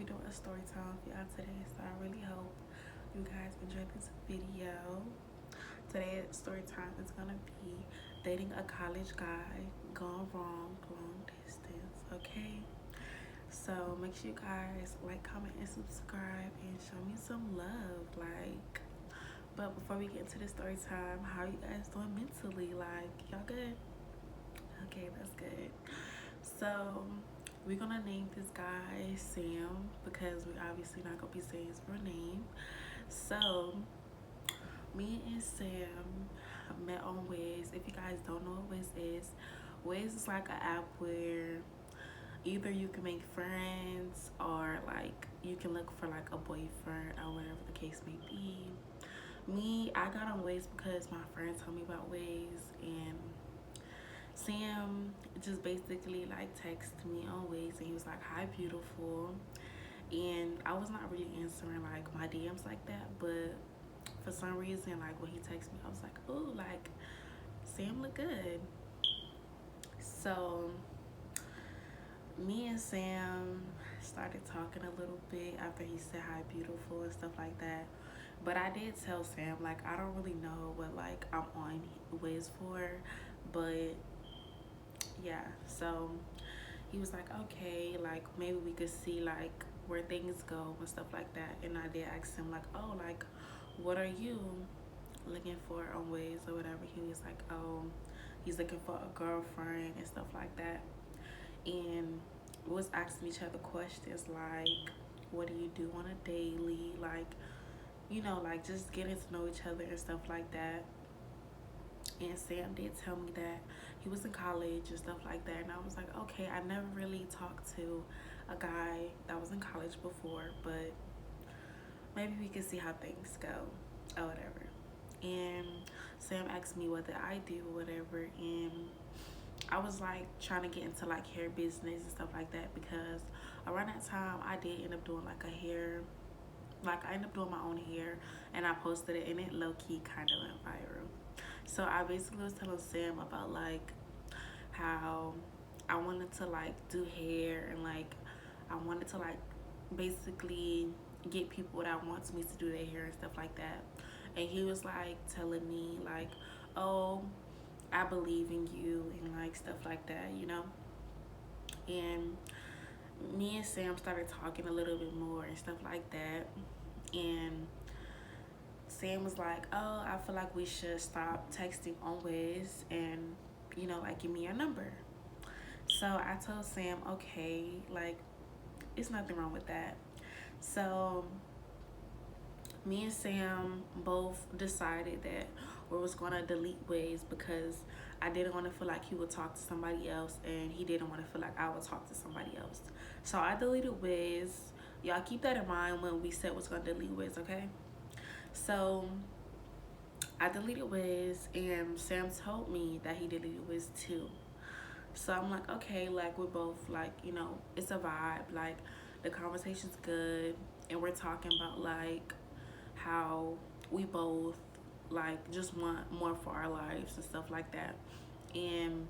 be doing a story time for y'all today, so I really hope you guys enjoy this video. Today's story time is gonna be dating a college guy gone wrong long distance. Okay, so make sure you guys like, comment, and subscribe, and show me some love. But before we get into the story time, how you guys doing mentally? Like, y'all good? Okay, that's good. So we're gonna name this guy Sam because we obviously not gonna be saying his real name. So me and Sam met on Wiz. If you guys don't know what Wiz is like an app where either you can make friends or like you can look for like a boyfriend or whatever the case may be. Me, I got on Wiz because my friend told me about Wiz, and Sam just basically like texted me on Wiz and he was like, "Hi, beautiful." And I was not really answering like my DMs like that, but for some reason, like when he texted me, I was like, "Ooh, like Sam look good." So me and Sam started talking a little bit after he said hi, beautiful, and stuff like that. But I did tell Sam like I don't really know what like I'm on Wiz for, but yeah. So he was like, okay, like maybe we could see like where things go and stuff like that. And I did ask him like, oh, like what are you looking for on Wiz or whatever. He was like, oh, he's looking for a girlfriend and stuff like that. And we was asking each other questions like, what do you do on a daily? Like, like just getting to know each other and stuff like that. And Sam did tell me that he was in college and stuff like that. And I was like, okay, I never really talked to a guy that was in college before, but maybe we could see how things go or whatever. And Sam asked me what did I do or whatever. And I was like trying to get into like hair business and stuff like that because around that time I did end up doing like a hair, like I ended up doing my own hair and I posted it and it low key kind of went viral. So I basically was telling Sam about like how I wanted to like do hair and like I wanted to like basically get people that wants me to do their hair and stuff like that. And he was like telling me like, oh, I believe in you and like stuff like that. And me and Sam started talking a little bit more and stuff like that. And Sam was like, oh, I feel like we should stop texting on Wiz and, like give me your number. So I told Sam, okay, like it's nothing wrong with that. So me and Sam both decided that we was gonna delete Wiz because I didn't want to feel like he would talk to somebody else and he didn't want to feel like I would talk to somebody else. So I deleted Wiz. Y'all keep that in mind when we said was gonna delete Wiz, okay? So I deleted Wiz and Sam told me that he deleted Wiz too. So I'm like, okay, like we're both like, it's a vibe. Like the conversation's good and we're talking about like how we both like just want more for our lives and stuff like that. And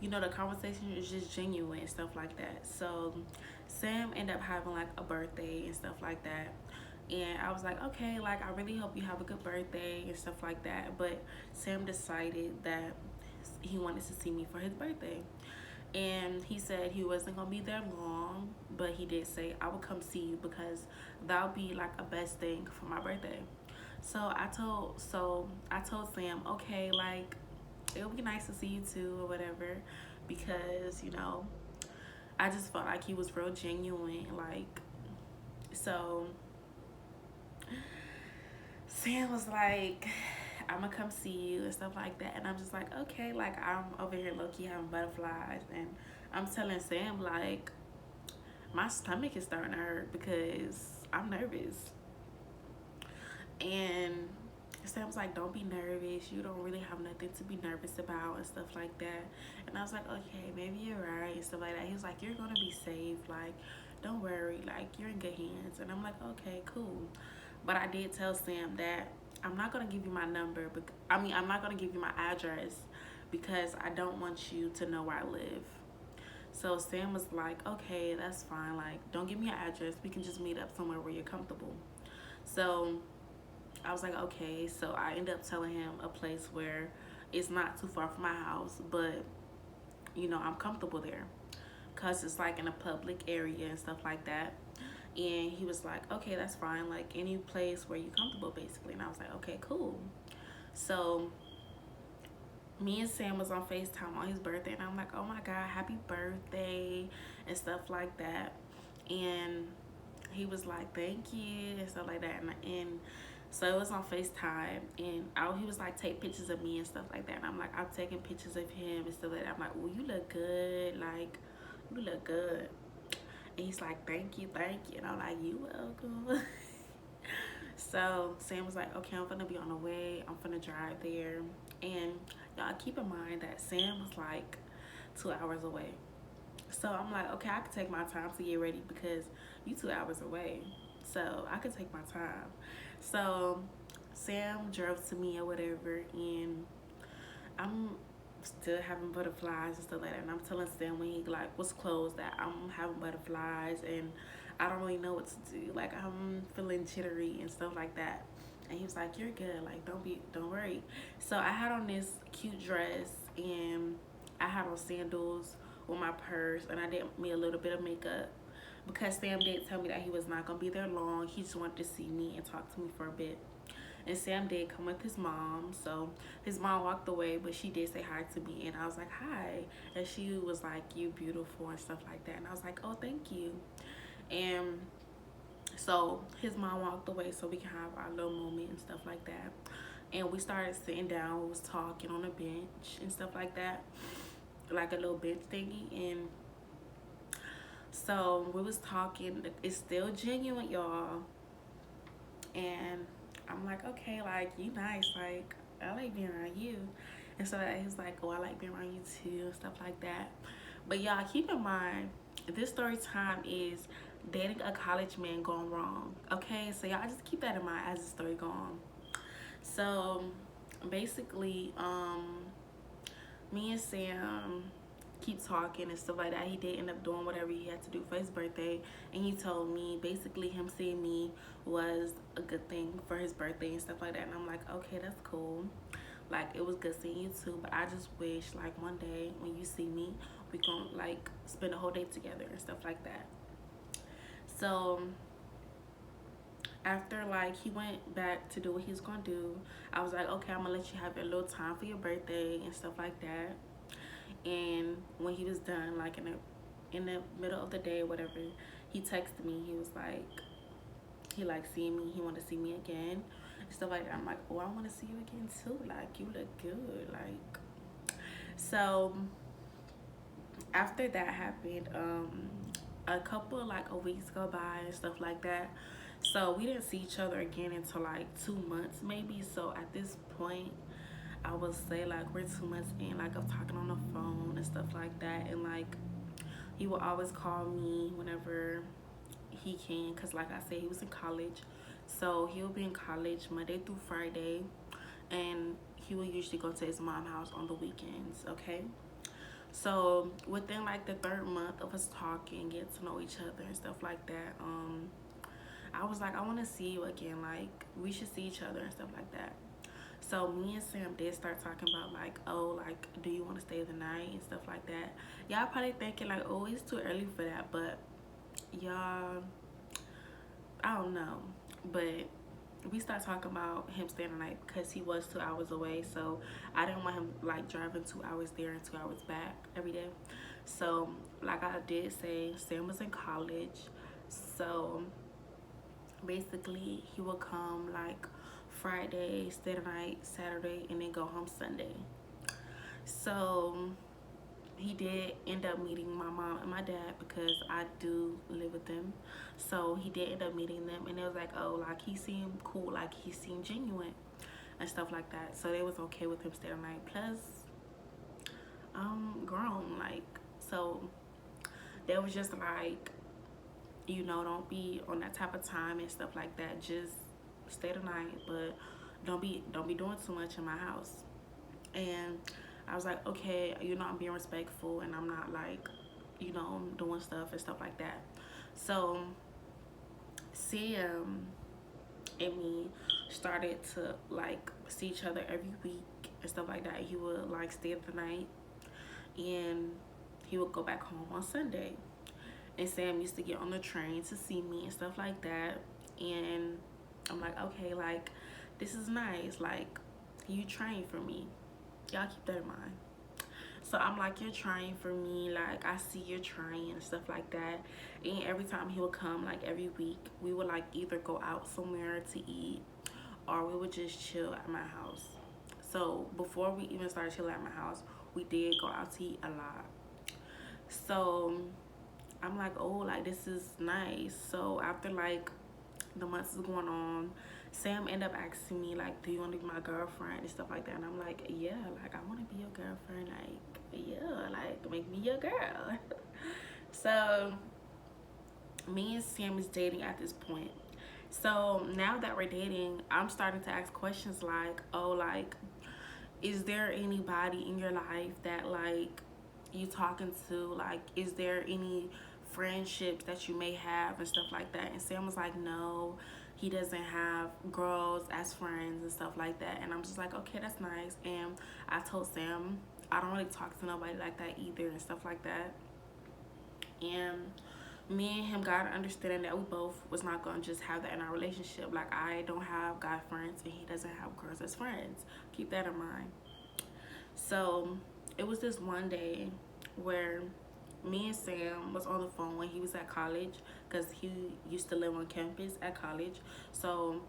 the conversation is just genuine and stuff like that. So Sam ended up having like a birthday and stuff like that. And I was like, okay, like I really hope you have a good birthday and stuff like that. But Sam decided that he wanted to see me for his birthday. And he said he wasn't gonna be there long, but he did say I would come see you because that'll be like a best thing for my birthday. So I told Sam, okay, like it would be nice to see you too or whatever, because I just felt like he was real genuine. Like, so Sam was like, I'm gonna come see you and stuff like that. And I'm just like, okay, like I'm over here low key having butterflies. And I'm telling Sam, like, my stomach is starting to hurt because I'm nervous. And Sam was like, don't be nervous. You don't really have nothing to be nervous about and stuff like that. And I was like, okay, maybe you're right and stuff like that. He was like, you're gonna be safe. Like, don't worry. Like, you're in good hands. And I'm like, okay, cool. But I did tell Sam that I'm not gonna give you my number. I'm not gonna give you my address because I don't want you to know where I live. So Sam was like, okay, that's fine. Like, don't give me your address. We can just meet up somewhere where you're comfortable. So I was like, okay. So I ended up telling him a place where it's not too far from my house, but I'm comfortable there because it's like in a public area and stuff like that. And he was like, okay, that's fine. Like, any place where you're comfortable, basically. And I was like, okay, cool. So me and Sam was on FaceTime on his birthday, and I'm like, oh my God, happy birthday, and stuff like that. And he was like, thank you, and stuff like that. And so it was on FaceTime, and he was like, take pictures of me and stuff like that. And I'm like, I'm taking pictures of him and stuff like that. I'm like, well, you look good. Like, you look good. And he's like, thank you, thank you. And I'm like, you welcome. So Sam was like, okay, I'm gonna be on the way. I'm gonna drive there. And y'all keep in mind that Sam was like 2 hours away. So I'm like, okay, I could take my time to get ready because you 2 hours away. So I could take my time. So Sam drove to me or whatever, and I'm still having butterflies and stuff like that. And I'm telling Sam when he like was closed that I'm having butterflies and I don't really know what to do. Like, I'm feeling jittery and stuff like that. And he was like, you're good. Like, don't worry. So I had on this cute dress, and I had on sandals with my purse, and I did me a little bit of makeup because Sam did tell me that he was not gonna be there long. He just wanted to see me and talk to me for a bit. And Sam did come with his mom. So his mom walked away, but she did say hi to me, and I was like, hi. And she was like, you beautiful and stuff like that. And I was like, oh, thank you. And so his mom walked away so we can have our little moment and stuff like that. And we started sitting down, we was talking on a bench and stuff like that, like a little bench thingy. And so we was talking. It's still genuine, y'all. And I'm like, okay, like, you nice, like, I like being around you. And so he's like, oh, I like being around you too and stuff like that. But y'all keep in mind, this story time is dating a college man gone wrong. Okay, so y'all just keep that in mind as the story goes on. So basically, me and Sam keep talking and stuff like that. He did end up doing whatever he had to do for his birthday, and he told me basically him seeing me was a good thing for his birthday and stuff like that. And I'm like, okay, that's cool. Like, it was good seeing you too, but I just wish like one day when you see me, we gonna like spend a whole day together and stuff like that. So after like he went back to do what he was gonna do, I was like, okay, I'm gonna let you have a little time for your birthday and stuff like that. And when he was done, like in the middle of the day, whatever, he texted me. He was like, he liked seeing me. He wanted to see me again and stuff like that. I'm like, oh, I want to see you again too. Like, you look good. Like, so after that happened, a couple like a weeks go by and stuff like that. So we didn't see each other again until like 2 months maybe. So at this point, I would say like we're 2 months in, like of talking on the phone and stuff like that. And like he will always call me whenever he can, because like I said, he was in college. So he'll be in college Monday through Friday, and he will usually go to his mom's house on the weekends. Okay, so within like the third month of us talking, get to know each other and stuff like that, I was like, I want to see you again. Like, we should see each other and stuff like that. So me and Sam did start talking about like, oh, like, do you want to stay the night and stuff like that. Y'all probably thinking like, oh, it's too early for that, but y'all, I don't know. But we started talking about him staying the night because he was 2 hours away. So I didn't want him like driving 2 hours there and 2 hours back every day. So like I did say, Sam was in college. So basically he would come like Friday, stay the night, Saturday, and then go home Sunday. So he did end up meeting my mom and my dad because I do live with them. So he did end up meeting them, and it was like, oh, like he seemed cool, like he seemed genuine and stuff like that. So they was okay with him staying the night. Plus, I'm grown, like, so they was just like, don't be on that type of time and stuff like that. Just stay the night, but don't be doing too much in my house. And I was like, okay, I'm being respectful, and I'm not like doing stuff and stuff like that. So Sam and me started to like see each other every week and stuff like that. He would like stay the night and he would go back home on Sunday. And Sam used to get on the train to see me and stuff like that. And I'm like, okay, like this is nice. Like you train for me. Y'all keep that in mind. So I'm like, you're trying for me. Like I see you're trying and stuff like that. And every time he would come, like every week, we would like either go out somewhere to eat or we would just chill at my house. So before we even started chilling at my house, we did go out to eat a lot. So I'm like, oh, like this is nice. So after like the months is going on, Sam ended up asking me like, do you want to be my girlfriend and stuff like that? And I'm like, yeah, like I want to be your girlfriend. Like, yeah, like make me your girl. So me and Sam is dating at this point. So now that we're dating, I'm starting to ask questions like, oh, like, is there anybody in your life that like you talking to? Like, is there any friendships that you may have and stuff like that? And Sam was like, no, he doesn't have girls as friends and stuff like that. And I'm just like, okay, that's nice. And I told Sam I don't really talk to nobody like that either and stuff like that. And me and him got an understanding that we both was not gonna just have that in our relationship. Like I don't have guy friends and he doesn't have girls as friends. Keep that in mind. So it was this one day where me and Sam was on the phone when he was at college because he used to live on campus at college. So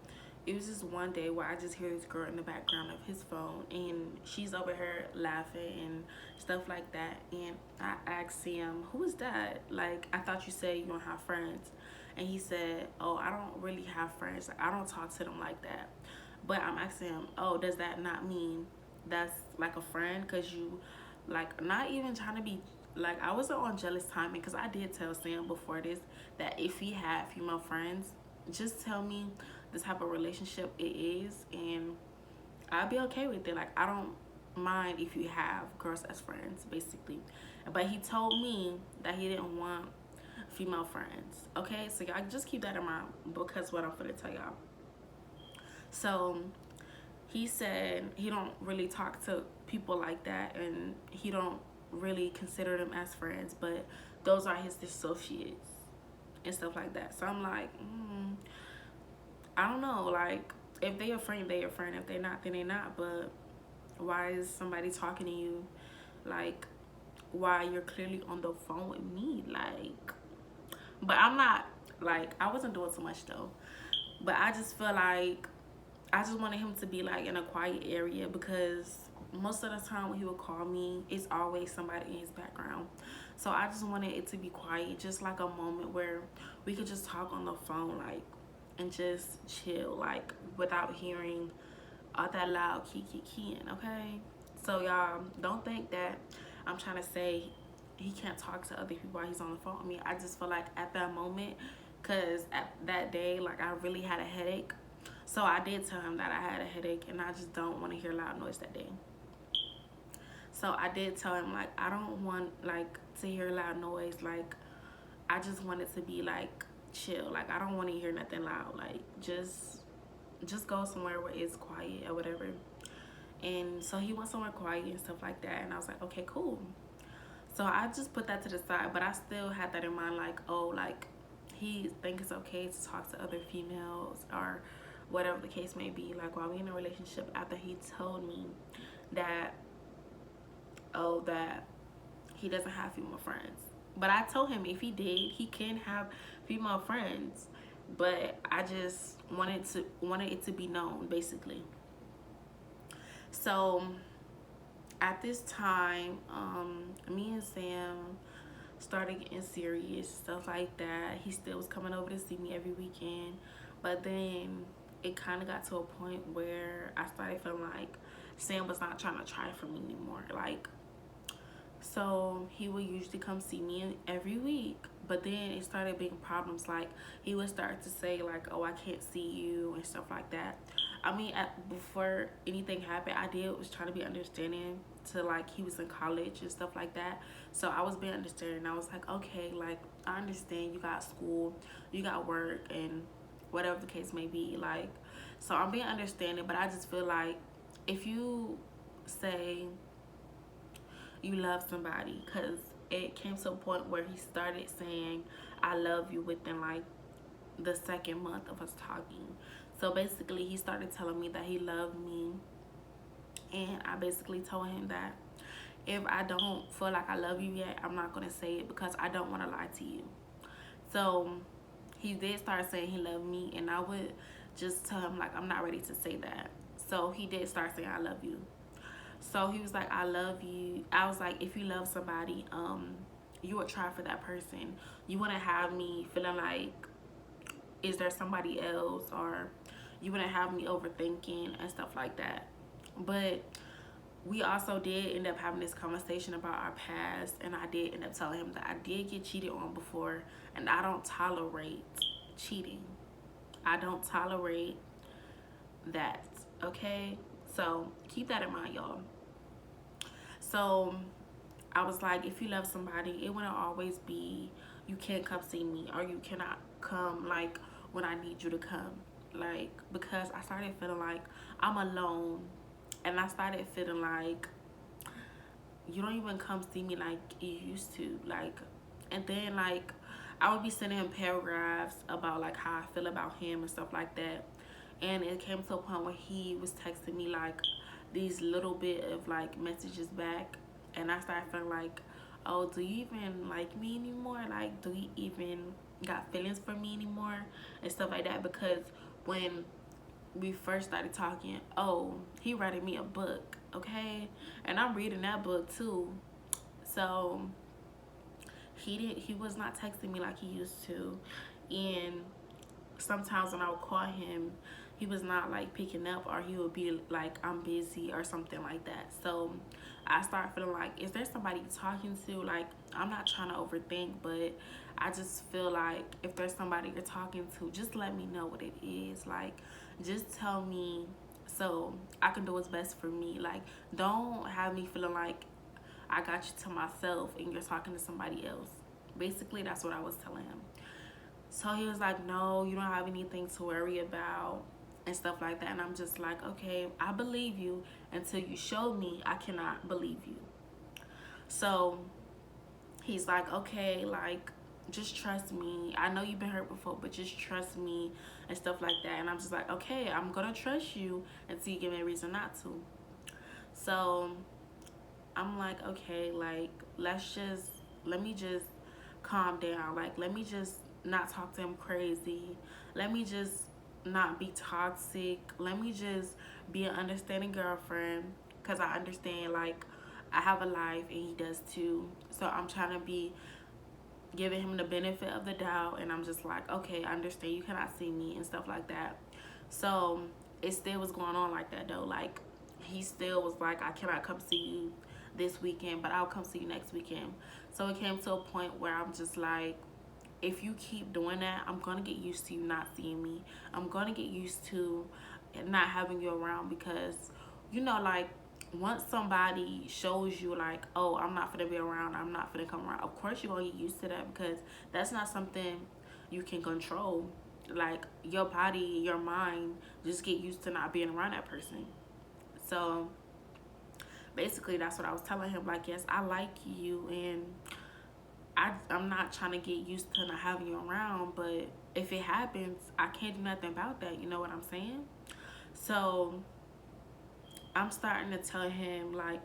it was just one day where I just hear this girl in the background of his phone and she's over here laughing and stuff like that. And I asked Sam, who is that? Like, I thought you said you don't have friends. And he said, oh, I don't really have friends. Like, I don't talk to them like that. But I'm asking him, oh, does that not mean that's like a friend? Because you, like, not even trying to be, like, I wasn't on jealous timing because I did tell Sam before this that if he had female friends, just tell me the type of relationship it is and I'll be okay with it. Like I don't mind if you have girls as friends basically. But he told me that he didn't want female friends. Okay, so y'all just keep that in mind because what I'm gonna tell y'all. So he said he don't really talk to people like that and he don't really consider them as friends, but those are his associates and stuff like that. So I'm like, I don't know, like if they a friend, they a friend. If they're not, then they're not. But why is somebody talking to you like why you're clearly on the phone with me? Like, but I'm not, like I wasn't doing too much though. But I just feel like I just wanted him to be like in a quiet area because most of the time when he would call me, it's always somebody in his background. So I just wanted it to be quiet, just like a moment where we could just talk on the phone, like, and just chill, like, without hearing all that loud keying, okay? So y'all, don't think that I'm trying to say he can't talk to other people while he's on the phone with me. I just feel like at that moment, because at that day, like, I really had a headache. So I did tell him that I had a headache and I just don't want to hear loud noise that day. So I did tell him, like, I don't want, like, to hear loud noise. Like, I just want it to be, like, chill. Like, I don't want to hear nothing loud. Like, just go somewhere where it's quiet or whatever. And so he went somewhere quiet and stuff like that. And I was like, okay, cool. So I just put that to the side. But I still had that in mind, like, oh, like, he thinks it's okay to talk to other females or whatever the case may be. Like, while we in a relationship, after he told me that, oh, that he doesn't have female friends. But I told him if he did, he can have female friends. But I just wanted it to be known, basically. So at this time, me and Sam started getting serious, stuff like that. He still was coming over to see me every weekend. But then it kind of got to a point where I started feeling like Sam was not trying to try for me anymore. Like, So he would usually come see me every week. But then it started being problems. Like he would start to say like, "Oh, I can't see you" and stuff like that. I mean, before anything happened, I did was trying to be understanding to like he was in college and stuff like that. So I was being understanding. I was like, okay, like I understand you got school, you got work, and whatever the case may be. Like, so I'm being understanding. But I just feel like if you say you love somebody, because it came to a point where he started saying I love you within like the second month of us talking. So basically he started telling me that he loved me, and I basically told him that if I don't feel like I love you yet, I'm not going to say it because I don't want to lie to you. So he did start saying he loved me, and I would just tell him like I'm not ready to say that. So he did start saying I love you. So he was like, I love you. I was like, if you love somebody, you would try for that person. You wouldn't have me feeling like, is there somebody else? Or you wouldn't have me overthinking and stuff like that. But we also did end up having this conversation about our past, and I did end up telling him that I did get cheated on before, and I don't tolerate cheating. I don't tolerate that. Okay? So keep that in mind, y'all. So I was like, if you love somebody, it wouldn't always be you can't come see me or you cannot come like when I need you to come. Like, because I started feeling like I'm alone, and I started feeling like you don't even come see me like you used to. Like, and then like I would be sending him paragraphs about like how I feel about him and stuff like that. And it came to a point where he was texting me like these little bit of like messages back, and I started feeling like, oh, do you even like me anymore? Like, do you even got feelings for me anymore and stuff like that? Because when we first started talking, oh, he writing me a book, okay, and I'm reading that book too. So he was not texting me like he used to, and sometimes when I would call him, he was not like picking up, or he would be like I'm busy or something like that. So I started feeling like, is there somebody you're talking to? Like, I'm not trying to overthink, but I just feel like if there's somebody you're talking to, just let me know what it is. Like, just tell me so I can do what's best for me. Like, don't have me feeling like I got you to myself and you're talking to somebody else. Basically, that's what I was telling him. So he was like, no, you don't have anything to worry about and stuff like that. And I'm just like, okay, I believe you until you show me I cannot believe you. So he's like, okay, like, just trust me. I know you've been hurt before, but just trust me and stuff like that. And I'm just like, okay, I'm going to trust you until you give me a reason not to. So I'm like, okay, like, let me just calm down. Like, let me just not talk to him crazy. Let me just not be toxic. Let me just be an understanding girlfriend. Because I understand, like, I have a life and he does too. So I'm trying to be giving him the benefit of the doubt. And I'm just like, okay, I understand you cannot see me and stuff like that. So it still was going on like that, though. Like, he still was like, I cannot come see you this weekend, but I'll come see you next weekend. So it came to a point where I'm just like, if you keep doing that, I'm gonna get used to you not seeing me. I'm gonna get used to not having you around, because you know, like, once somebody shows you like, oh, I'm not gonna be around, I'm not gonna come around, of course you're gonna get used to that, because that's not something you can control. Like, your body, your mind just get used to not being around that person. So basically that's what I was telling him. Like, yes, I like you, and I'm not trying to get used to not having you around, but if it happens, I can't do nothing about that. You know what I'm saying? So I'm starting to tell him, like,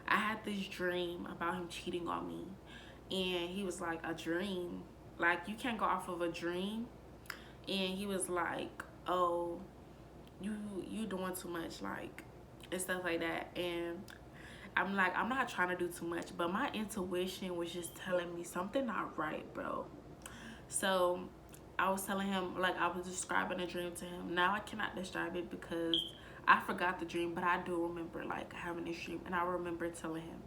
I had this dream about him cheating on me. And he was like, a dream? Like, you can't go off of a dream? And he was like, oh, you doing too much, like, and stuff like that. And I'm like, I'm not trying to do too much, but my intuition was just telling me something not right, bro. So I was telling him, like, I was describing a dream to him. Now I cannot describe it because I forgot the dream, but I do remember like having this dream, and I remember telling him.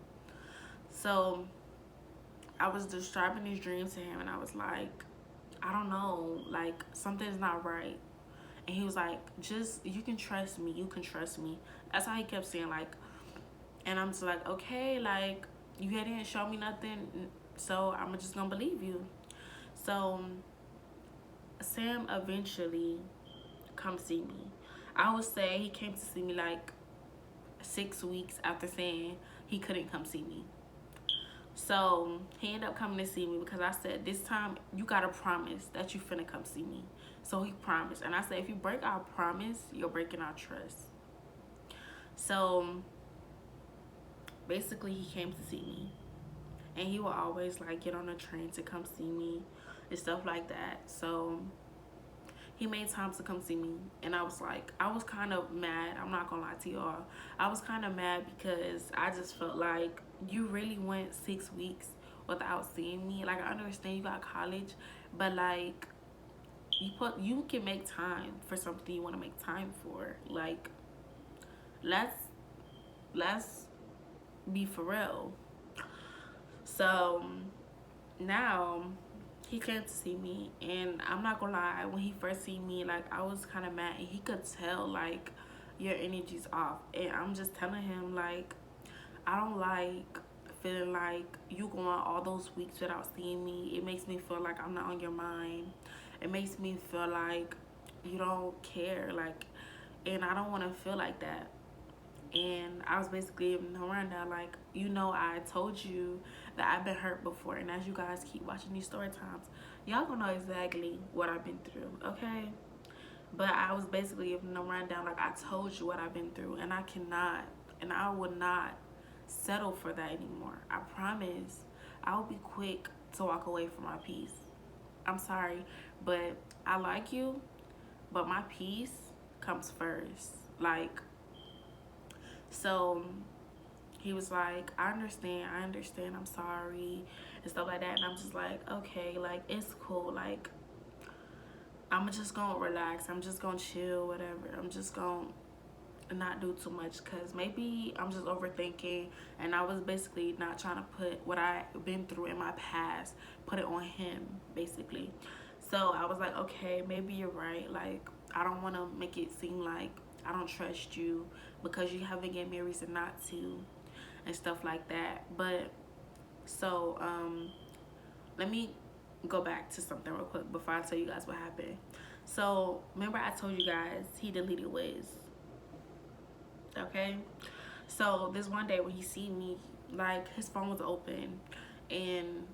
So I was describing these dreams to him, and I was like, I don't know, like something's not right. And he was like, just, you can trust me, you can trust me. That's how he kept saying, like, and I'm just like, okay, like, you didn't show me nothing, so I'm just gonna believe you. So Sam eventually come see me. I would say he came to see me like 6 weeks after saying he couldn't come see me. So he ended up coming to see me because I said, this time you gotta promise that you finna come see me. So he promised. And I said, if you break our promise, you're breaking our trust. So basically he came to see me. And he would always like get on a train to come see me and stuff like that. So he made time to come see me, and I was like, I was kind of mad. I'm not gonna lie to y'all. I was kind of mad because I just felt like you really went 6 weeks without seeing me. Like, I understand you got college, but like you can make time for something you want to make time for. Like, let's let's be for real. So now he came to see me, and I'm not gonna lie, when he first seen me, like, I was kind of mad, and he could tell like your energy's off. And I'm just telling him, like, I don't like feeling like you going all those weeks without seeing me. It makes me feel like I'm not on your mind. It makes me feel like you don't care, like, and I don't want to feel like that. And I was basically ignoring that, like, I told you that I've been hurt before, and as you guys keep watching these story times, y'all gonna know exactly what I've been through, okay? But I was basically ignoring down, like, I told you what I've been through, and I cannot, and I will not settle for that anymore. I promise I will be quick to walk away from my peace. I'm sorry, but I like you, but my peace comes first. Like, so he was like, I understand, I'm sorry, and stuff like that. And I'm just like, okay, like, it's cool. Like, I'm just gonna relax. I'm just gonna chill, whatever. I'm just gonna not do too much, because maybe I'm just overthinking, and I was basically not trying to put what I've been through in my past, put it on him, basically. So I was like, okay, maybe you're right. Like, I don't want to make it seem like I don't trust you because you haven't given me a reason not to, and stuff like that. But so let me go back to something real quick before I tell you guys what happened. So remember I told you guys he deleted Wiz, okay? So this one day when he seen me, like, his phone was open, and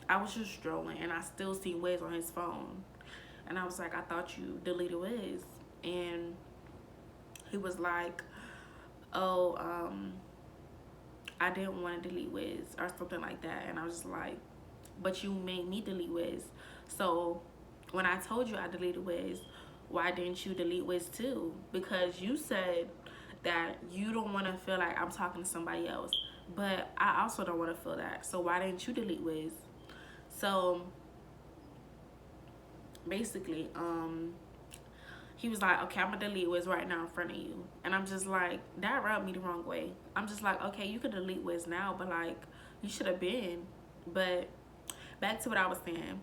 I was just strolling, and I still see Wiz on his phone, and I was like, I thought you deleted Wiz. And he was like, oh, I didn't want to delete Wiz or something like that. And I was just like, but you made me delete Wiz. So when I told you I deleted Wiz, why didn't you delete Wiz too? Because you said that you don't want to feel like I'm talking to somebody else, but I also don't want to feel that. So why didn't you delete Wiz? So basically, he was like, okay, I'm gonna delete Wiz right now in front of you. And I'm just like, that rubbed me the wrong way. I'm just like, okay, you could delete Wiz now, but like, you should have been. But back to what I was saying.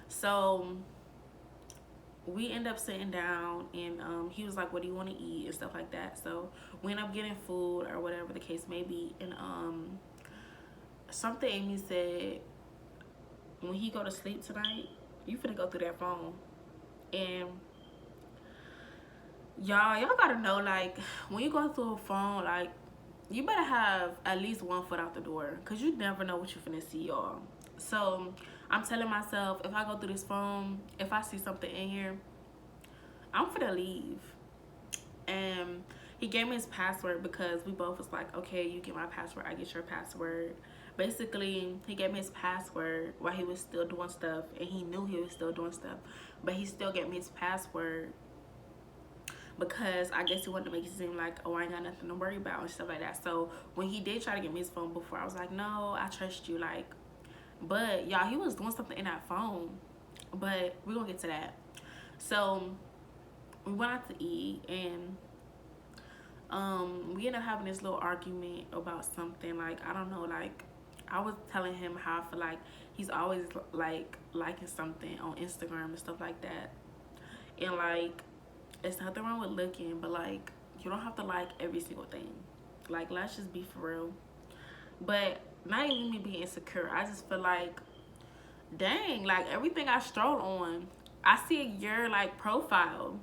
So we end up sitting down, and he was like, what do you want to eat and stuff like that. So we end up getting food or whatever the case may be. And something Amy said, when he go to sleep tonight, you finna go through that phone. And y'all gotta know, like, when you go through a phone, like, you better have at least one foot out the door, because you never know what you finna see, y'all. So I'm telling myself, if I go through this phone, if I see something in here, I'm finna leave. And he gave me his password because we both was like, okay, you get my password, I get your password. Basically, he gave me his password while he was still doing stuff, and he knew he was still doing stuff, but he still gave me his password because I guess he wanted to make it seem like, oh, I ain't got nothing to worry about and stuff like that. So when he did try to get me his phone before, I was like, no, I trust you. Like, but y'all, he was doing something in that phone, but we're gonna get to that. So we went out to eat, and we ended up having this little argument about something, like, I don't know, like, I was telling him how I feel like he's always like liking something on Instagram and stuff like that. And like, it's nothing wrong with looking, but like, you don't have to like every single thing. Like, let's just be for real. But not even me being insecure. I just feel like, dang, like everything I stroll on, I see your like profile.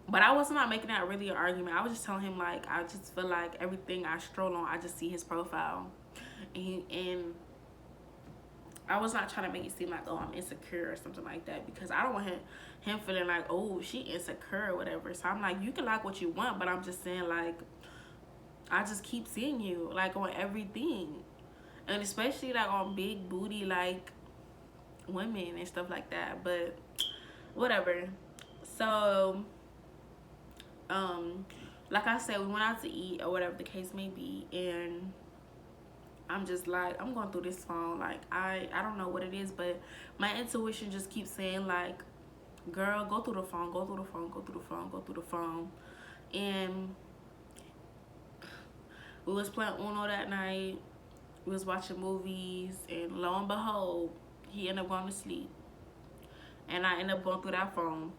But I was not making that really an argument. I was just telling him like I just feel like everything I stroll on, I just see his profile, and I was not trying to make it seem like, oh, I'm insecure or something like that, because I don't want him feeling like, oh, she insecure or whatever. So I'm like, you can like what you want, but I'm just saying like, I just keep seeing you like on everything, and especially like on big booty like women and stuff like that. But whatever. So like I said, we went out to eat or whatever the case may be, and I'm just like, I'm going through this phone, like I don't know what it is, but my intuition just keeps saying like, girl, go through the phone, go through the phone, go through the phone, go through the phone. And we was playing Uno that night, we was watching movies, and lo and behold, he ended up going to sleep, and I ended up going through that phone.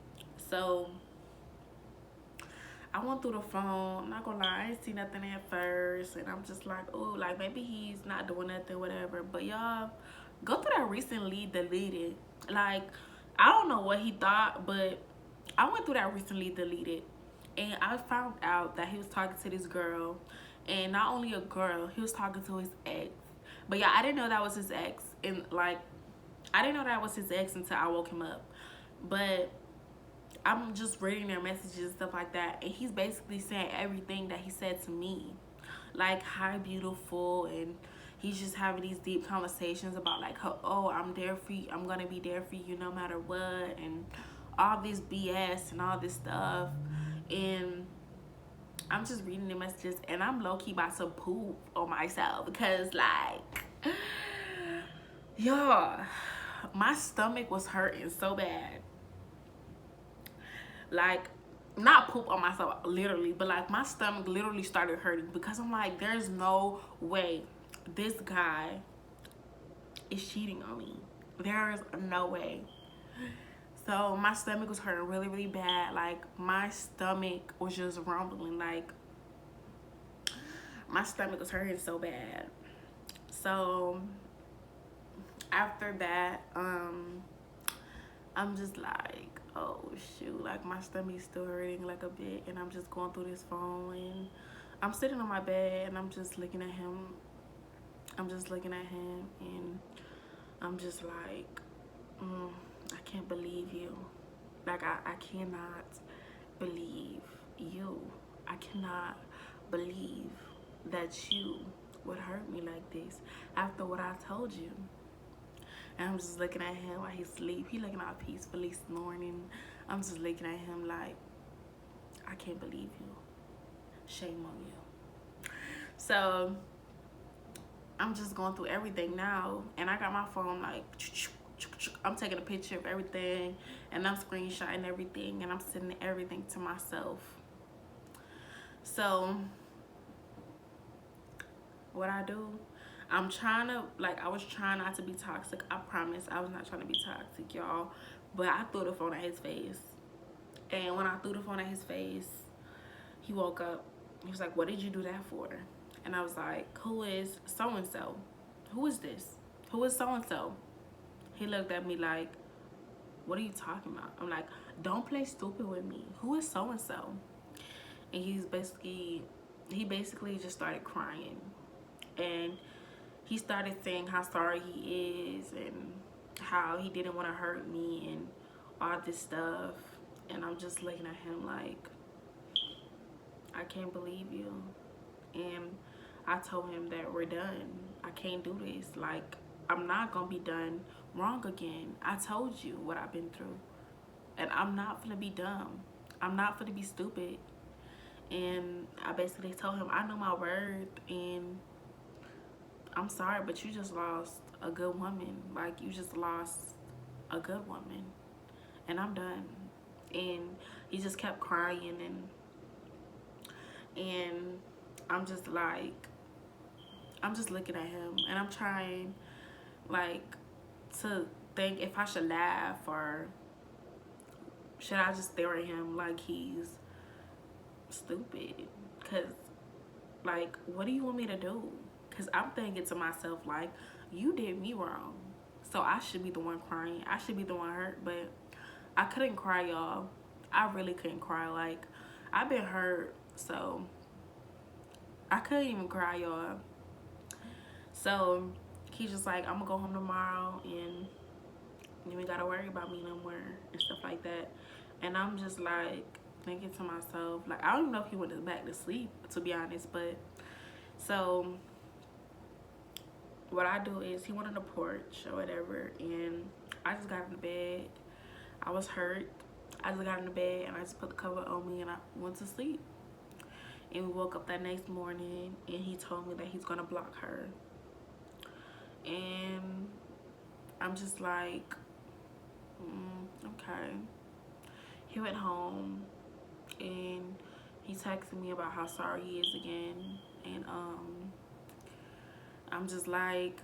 So I went through the phone. I'm not gonna lie, I didn't see nothing at first, and I'm just like, oh, like maybe he's not doing nothing, whatever. But y'all, go through that recently deleted. Like, I don't know what he thought, but I went through that recently deleted, and I found out that he was talking to this girl, and not only a girl, he was talking to his ex. But yeah, I didn't know that was his ex, and like, I didn't know that was his ex until I woke him up. But I'm just reading their messages and stuff like that, and he's basically saying everything that he said to me, like, hi beautiful, and he's just having these deep conversations about like, oh, I'm there for you, I'm gonna be there for you no matter what, and all this BS and all this stuff. And I'm just reading the messages, and I'm low-key about to poop on myself, because like, y'all, my stomach was hurting so bad. Like, not poop on myself literally, but like my stomach literally started hurting, because I'm like, there's no way this guy is cheating on me. There's no way. So my stomach was hurting really, really bad. Like, my stomach was just rumbling. Like, my stomach was hurting so bad. So after that, I'm just like, oh shoot, like my stomach's still hurting like a bit, and I'm just going through this phone, and I'm sitting on my bed, and I'm just looking at him. And I'm just like, I can't believe you. Like, I cannot believe you. I cannot believe that you would hurt me like this after what I told you. And I'm just looking at him while he's asleep. He looking all peacefully snoring. I'm just looking at him like, I can't believe you. Shame on you. So I'm just going through everything now, and I got my phone like, I'm taking a picture of everything, and I'm screenshotting everything, and I'm sending everything to myself. So what I do, I'm trying to, like, I was trying not to be toxic. I promise I was not trying to be toxic, y'all. But I threw the phone at his face. And when I threw the phone at his face, he woke up. He was like, what did you do that for? And I was like, who is so-and-so? Who is this? Who is so-and-so? He looked at me like, what are you talking about? I'm like, don't play stupid with me. Who is so-and-so? And he basically just started crying. And he started saying how sorry he is, and how he didn't want to hurt me, and all this stuff. And I'm just looking at him like, I can't believe you. And I told him that we're done. I can't do this. Like, I'm not gonna be done wrong again. I told you what I've been through, and I'm not gonna be dumb. I'm not gonna be stupid. And I basically told him I know my worth, and I'm sorry, but you just lost a good woman. Like, you just lost a good woman, and I'm done. And he just kept crying, and I'm just like, I'm just looking at him and I'm trying like to think if I should laugh or should I just stare at him like he's stupid. Cause like, what do you want me to do? Cause I'm thinking to myself like, you did me wrong, so I should be the one crying. I should be the one hurt, but I couldn't cry, y'all. I really couldn't cry. Like, I've been hurt, so I couldn't even cry, y'all. So he's just like, I'm gonna go home tomorrow and you ain't gotta worry about me no more and stuff like that. And I'm just like thinking to myself, like, I don't even know if he went back to sleep, to be honest. But so what I do is he went on the porch or whatever, and I just got in the bed. I was hurt. I just got in the bed and I just put the cover on me and I went to sleep. And we woke up that next morning and he told me that he's gonna block her. And I'm just like, okay. He went home and he texted me about how sorry he is again. And I'm just like,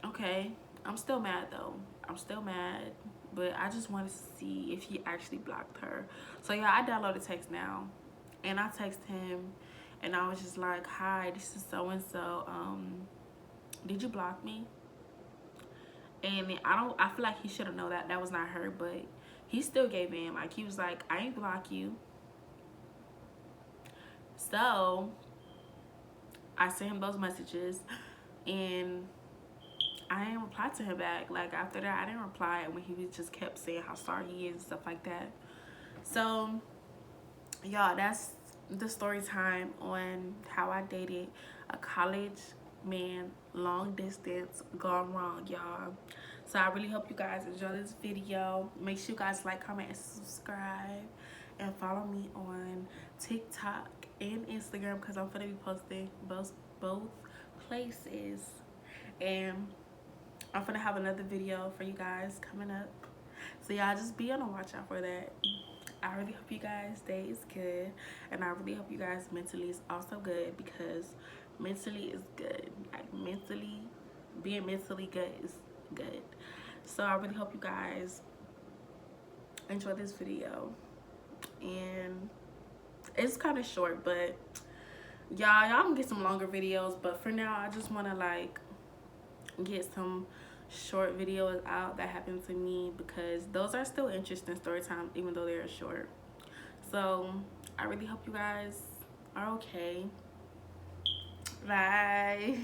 okay. I'm still mad though. I'm still mad, but I just wanted to see if he actually blocked her. So yeah, I downloaded text now, and I text him, and I was just like, "Hi, this is so and so. Did you block me?" And I feel like he should have known that that was not her, but he still gave in. Like, he was like, "I ain't block you." So I sent him those messages, and I didn't reply to him back. Like, after that, I didn't reply when he was just kept saying how sorry he is and stuff like that. So, y'all, that's the story time on how I dated a college man, long distance, gone wrong, y'all. So I really hope you guys enjoy this video. Make sure you guys like, comment, and subscribe. And follow me on TikTok and Instagram because I'm gonna be posting both places. And I'm gonna have another video for you guys coming up. So y'all just be on the watch out for that. I really hope you guys' day is good. And I really hope you guys' mentally is also good, because mentally is good. Like, mentally, being mentally good is good. So I really hope you guys enjoy this video. And it's kind of short, but y'all can get some longer videos. But for now, I just want to like get some short videos out that happened to me, because those are still interesting story time even though they're short. So I really hope you guys are okay. Bye.